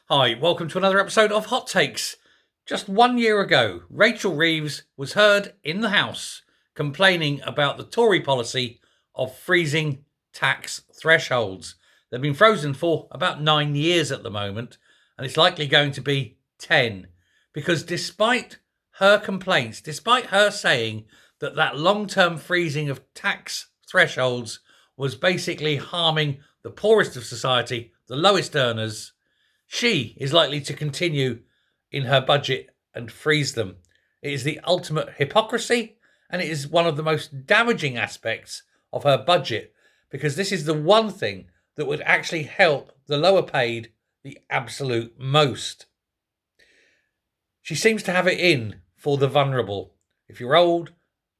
Hi, welcome to another episode of Hot Takes. Just 1 year ago, Rachel Reeves was heard in the House complaining about the Tory policy of freezing tax thresholds. They've been frozen for about 9 years at the moment, and it's likely going to be 10. Because despite her complaints, despite her saying that long-term freezing of tax thresholds was basically harming the poorest of society, the lowest earners, she is likely to continue in her budget and freeze them. It is the ultimate hypocrisy, and it is one of the most damaging aspects of her budget, because this is the one thing that would actually help the lower paid the absolute most. She seems to have it in for the vulnerable. If you're old,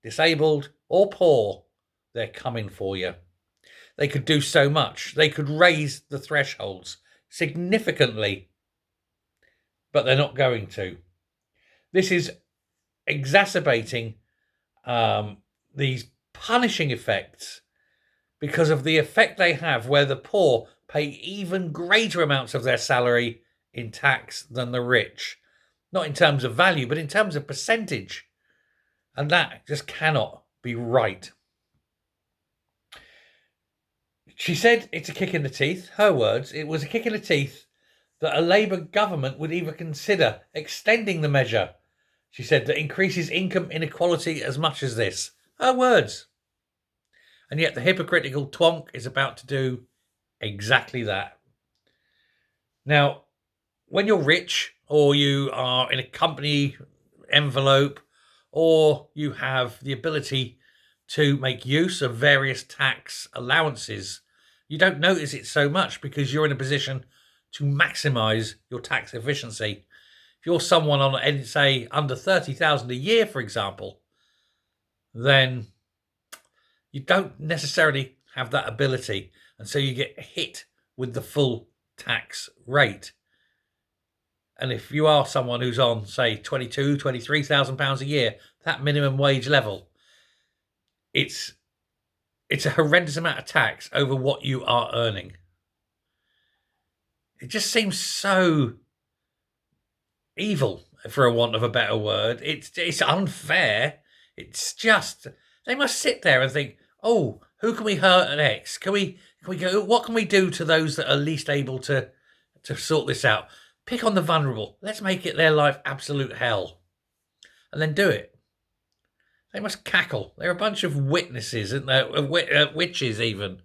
disabled, or poor, they're coming for you. They could do so much. They could raise the thresholds significantly, but they're not going to. This is exacerbating these punishing effects because of the effect they have, where the poor pay even greater amounts of their salary in tax than the rich. Not in terms of value, but in terms of percentage. And that just cannot be right. She said it's a kick in the teeth. Her words, it was a kick in the teeth that a Labour government would even consider extending the measure. She said that increases income inequality as much as this. Her words. And yet the hypocritical twonk is about to do exactly that. Now, when you're rich, or you are in a company envelope, or you have the ability to make use of various tax allowances, you don't notice it so much because you're in a position to maximise your tax efficiency. If you're someone on, say, under 30,000 a year, for example, then you don't necessarily have that ability, and so you get hit with the full tax rate. And if you are someone who's on, say, 22, 23,000 pounds a year, that minimum wage level, it's a horrendous amount of tax over what you are earning. It just seems so evil, for a want of a better word. It's unfair. It's just, they must sit there and think, oh, who can we hurt next? Can we go? What can we do to those that are least able to sort this out? Pick on the vulnerable. Let's make it their life absolute hell, and then do it. They must cackle. They're a bunch of witnesses, and witches even.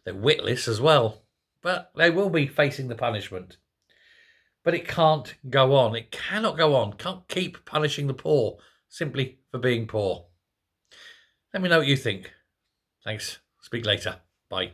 They're witless as well, but they will be facing the punishment. But it can't go on. It cannot go on. Can't keep punishing the poor simply for being poor. Let me know what you think. Thanks. Speak later. Bye.